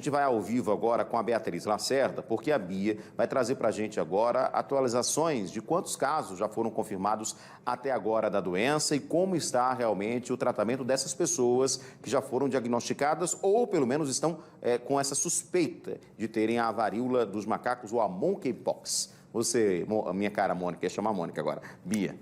A gente vai ao vivo agora com a Beatriz Lacerda, porque a Bia vai trazer para a gente agora atualizações de quantos casos já foram confirmados até agora da doença e como está realmente o tratamento dessas pessoas que já foram diagnosticadas ou pelo menos estão com essa suspeita de terem a varíola dos macacos ou a monkeypox. Você, minha cara Mônica, ia chamar a Mônica agora. Bia.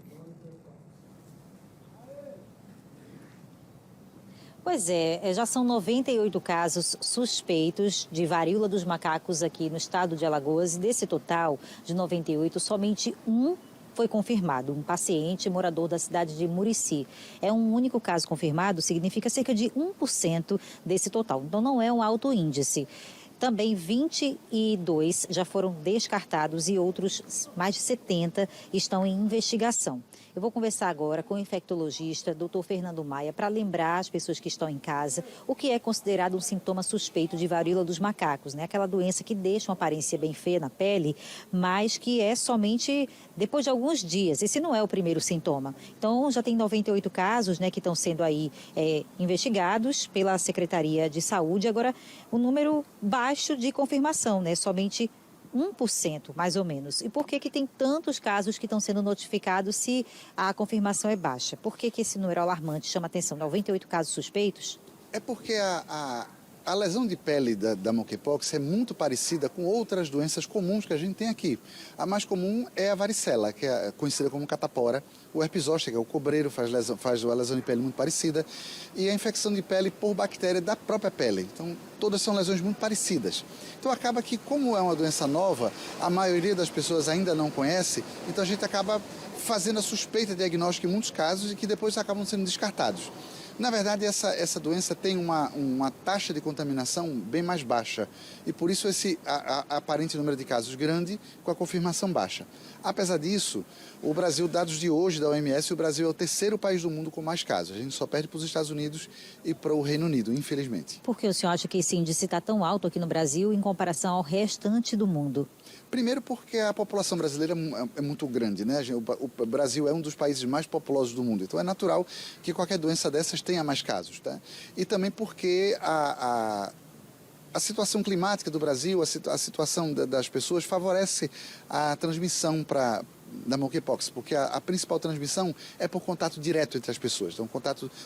Pois é, já são 98 casos suspeitos de varíola dos macacos aqui no estado de Alagoas. E desse total de 98, somente um foi confirmado, um paciente morador da cidade de Murici. É um único caso confirmado, significa cerca de 1% desse total. Então não é um alto índice. Também 22 já foram descartados e outros mais de 70 estão em investigação. Eu vou conversar agora com o infectologista, Dr. Fernando Maia, para lembrar as pessoas que estão em casa o que é considerado um sintoma suspeito de varíola dos macacos, né? Aquela doença que deixa uma aparência bem feia na pele, mas que é somente depois de alguns dias. Esse não é o primeiro sintoma. Então, já tem 98 casos, né, que estão sendo aí investigados pela Secretaria de Saúde. Agora, o número baixo de confirmação, né? Somente 1%, mais ou menos. E por que tem tantos casos que estão sendo notificados se a confirmação é baixa? Por que esse número alarmante chama atenção? 98 casos suspeitos? É porque a lesão de pele da monkeypox é muito parecida com outras doenças comuns que a gente tem aqui. A mais comum é a varicela, que é conhecida como catapora. O herpes zoster, que é o cobreiro, faz uma lesão de pele muito parecida. E a infecção de pele por bactéria da própria pele. Então, todas são lesões muito parecidas. Então, acaba que, como é uma doença nova, a maioria das pessoas ainda não conhece, então a gente acaba fazendo a suspeita diagnóstica em muitos casos e que depois acabam sendo descartados. Na verdade, essa doença tem uma taxa de contaminação bem mais baixa e por isso esse aparente número de casos grande com a confirmação baixa. Apesar disso, o Brasil, dados de hoje da OMS, o Brasil é o terceiro país do mundo com mais casos. A gente só perde para os Estados Unidos e para o Reino Unido, infelizmente. Por que o senhor acha que esse índice está tão alto aqui no Brasil em comparação ao restante do mundo? Primeiro porque a população brasileira é muito grande, né? O Brasil é um dos países mais populosos do mundo, então é natural que qualquer doença dessas tenha mais casos, tá? E também porque a situação climática do Brasil, a situação das pessoas favorece a transmissão da monkeypox, porque a principal transmissão é por contato direto entre as pessoas. Então,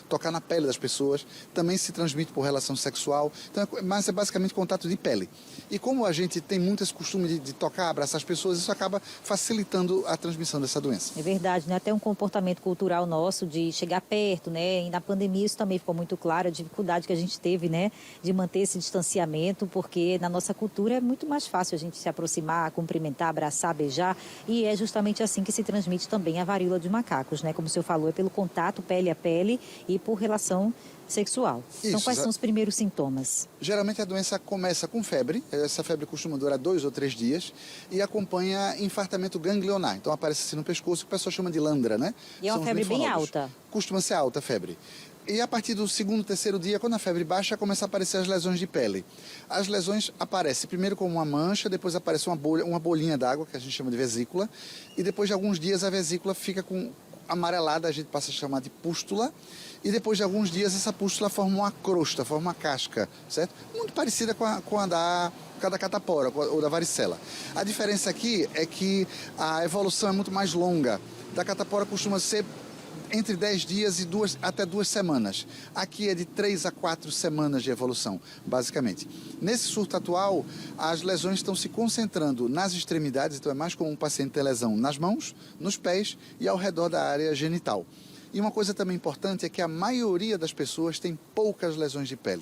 tocar na pele das pessoas, também se transmite por relação sexual, então, mas é basicamente contato de pele. E como a gente tem muito esse costume de tocar, abraçar as pessoas, isso acaba facilitando a transmissão dessa doença. É verdade, né? Até um comportamento cultural nosso de chegar perto, né? E na pandemia isso também ficou muito claro, a dificuldade que a gente teve, né? De manter esse distanciamento, porque na nossa cultura é muito mais fácil a gente se aproximar, cumprimentar, abraçar, beijar, e é justamente assim que se transmite também a varíola de macacos, né? Como o senhor falou, é pelo contato pele a pele e por relação sexual. Então, quais são os primeiros sintomas? Geralmente a doença começa com febre, essa febre costuma durar 2 ou 3 dias e acompanha infartamento ganglionar. Então aparece assim no pescoço, que o pessoal chama de landra, né? E é uma febre bem alta? Costuma ser alta a febre. E a partir do segundo, terceiro dia, quando a febre baixa, começa a aparecer as lesões de pele. As lesões aparecem primeiro como uma mancha, depois aparece uma bolinha d'água, que a gente chama de vesícula, e depois de alguns dias a vesícula fica com amarelada, a gente passa a chamar de pústula, e depois de alguns dias essa pústula forma uma crosta, forma uma casca, certo? Muito parecida com a da catapora ou da varicela. A diferença aqui é que a evolução é muito mais longa. Da catapora costuma ser entre 10 dias e até 2 semanas. Aqui é de 3 a 4 semanas de evolução, basicamente. Nesse surto atual, as lesões estão se concentrando nas extremidades, então é mais comum o paciente ter lesão nas mãos, nos pés e ao redor da área genital. E uma coisa também importante é que a maioria das pessoas tem poucas lesões de pele.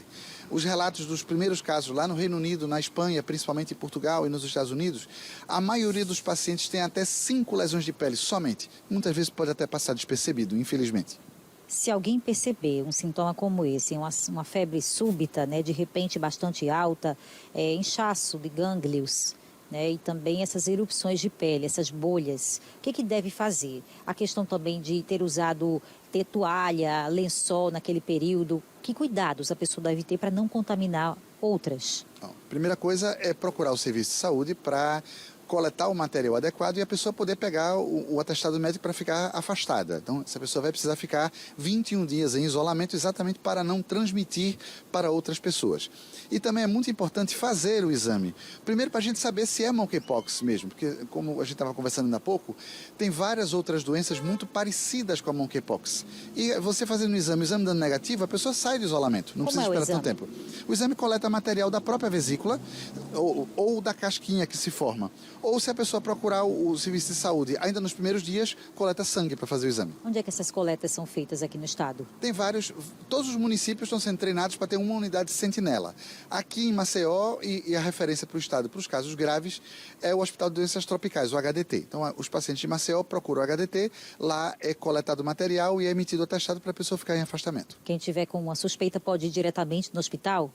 Os relatos dos primeiros casos lá no Reino Unido, na Espanha, principalmente em Portugal e nos Estados Unidos, a maioria dos pacientes tem até 5 lesões de pele somente. Muitas vezes pode até passar despercebido, infelizmente. Se alguém perceber um sintoma como esse, uma febre súbita, né, de repente bastante alta, inchaço de gânglios, né, e também essas erupções de pele, essas bolhas, o que deve fazer? A questão também de ter toalha, lençol naquele período, que cuidados a pessoa deve ter para não contaminar outras? Bom, a primeira coisa é procurar o serviço de saúde para coletar o material adequado e a pessoa poder pegar o atestado médico para ficar afastada. Então, essa pessoa vai precisar ficar 21 dias em isolamento exatamente para não transmitir para outras pessoas. E também é muito importante fazer o exame. Primeiro, para a gente saber se é monkeypox mesmo, porque, como a gente estava conversando ainda há pouco, tem várias outras doenças muito parecidas com a monkeypox. E você fazendo o exame dando negativo, a pessoa sai do isolamento, não precisa esperar tanto tempo. O exame coleta material da própria vesícula ou da casquinha que se forma. Ou se a pessoa procurar o serviço de saúde ainda nos primeiros dias, coleta sangue para fazer o exame. Onde é que essas coletas são feitas aqui no estado? Tem vários, todos os municípios estão sendo treinados para ter uma unidade de sentinela. Aqui em Maceió, e a referência para o estado para os casos graves, é o Hospital de Doenças Tropicais, o HDT. Então, os pacientes de Maceió procuram o HDT, lá é coletado material e é emitido o atestado para a pessoa ficar em afastamento. Quem tiver com uma suspeita pode ir diretamente no hospital?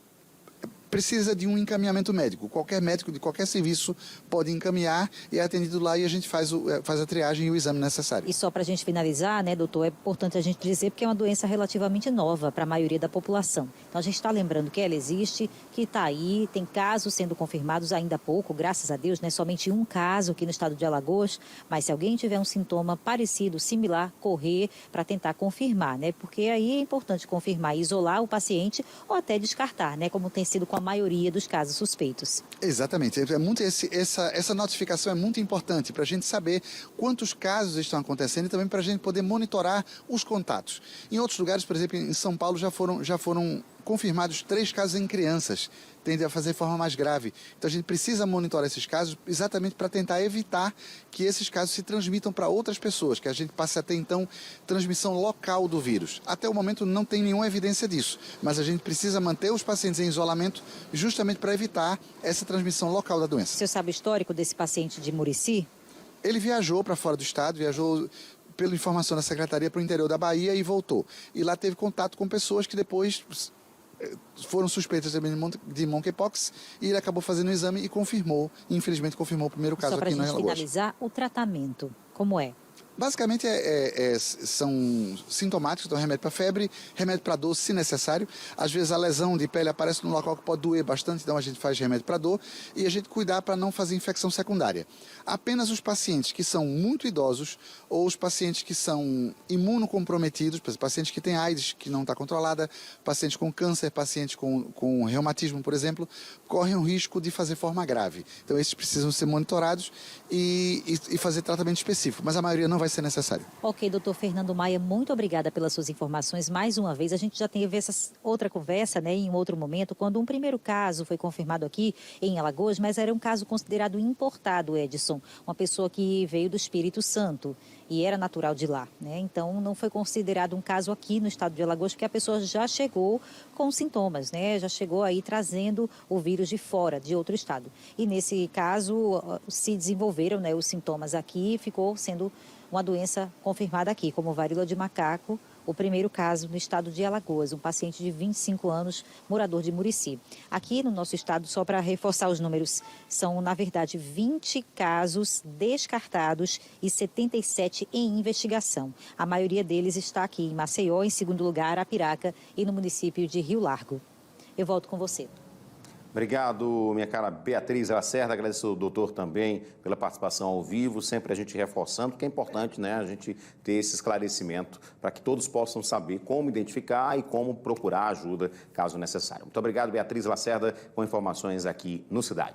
Precisa de um encaminhamento médico. Qualquer médico de qualquer serviço pode encaminhar e é atendido lá e a gente faz a triagem e o exame necessário. E só para a gente finalizar, né, doutor, é importante a gente dizer porque é uma doença relativamente nova para a maioria da população. Então a gente está lembrando que ela existe, que está aí, tem casos sendo confirmados ainda há pouco, graças a Deus, né, somente um caso aqui no estado de Alagoas, mas se alguém tiver um sintoma parecido, similar, correr para tentar confirmar, né, porque aí é importante confirmar e isolar o paciente ou até descartar, né, como tem sido com a maioria dos casos suspeitos. Exatamente. Essa notificação é muito importante para a gente saber quantos casos estão acontecendo e também para a gente poder monitorar os contatos. Em outros lugares, por exemplo, em São Paulo, já foram confirmados 3 casos em crianças, tende a fazer de forma mais grave. Então a gente precisa monitorar esses casos exatamente para tentar evitar que esses casos se transmitam para outras pessoas, que a gente passe a ter então transmissão local do vírus. Até o momento não tem nenhuma evidência disso, mas a gente precisa manter os pacientes em isolamento justamente para evitar essa transmissão local da doença. O senhor sabe o histórico desse paciente de Murici? Ele viajou para fora do estado, viajou pela informação da secretaria para o interior da Bahia e voltou. E lá teve contato com pessoas que depois foram suspeitas de monkeypox e ele acabou fazendo o exame e confirmou, infelizmente confirmou o primeiro caso aqui na Alagoas. Só para a gente finalizar, o tratamento, como é? Basicamente são sintomáticos, então remédio para febre, remédio para dor se necessário. Às vezes a lesão de pele aparece num local que pode doer bastante, então a gente faz remédio para dor e a gente cuidar para não fazer infecção secundária. Apenas os pacientes que são muito idosos ou os pacientes que são imunocomprometidos, por exemplo, pacientes que têm AIDS que não está controlada, pacientes com câncer, pacientes com reumatismo, por exemplo, correm o risco de fazer forma grave. Então esses precisam ser monitorados e fazer tratamento específico, mas a maioria não vai ser necessário. Ok, doutor Fernando Maia, muito obrigada pelas suas informações. Mais uma vez, a gente já teve essa outra conversa, né, em outro momento, quando um primeiro caso foi confirmado aqui em Alagoas, mas era um caso considerado importado, Edson. Uma pessoa que veio do Espírito Santo e era natural de lá, né? Então, não foi considerado um caso aqui no estado de Alagoas, porque a pessoa já chegou com sintomas, né? Já chegou aí trazendo o vírus de fora, de outro estado. E nesse caso, se desenvolveram, né, os sintomas aqui e ficou sendo uma doença confirmada aqui, como varíola de macaco, o primeiro caso no estado de Alagoas, um paciente de 25 anos, morador de Murici. Aqui no nosso estado, só para reforçar os números, são, na verdade, 20 casos descartados e 77 em investigação. A maioria deles está aqui em Maceió, em segundo lugar, Arapiraca e no município de Rio Largo. Eu volto com você. Obrigado, minha cara Beatriz Lacerda. Agradeço ao doutor também pela participação ao vivo, sempre a gente reforçando que é importante, né, a gente ter esse esclarecimento para que todos possam saber como identificar e como procurar ajuda caso necessário. Muito obrigado, Beatriz Lacerda, com informações aqui no Cidade.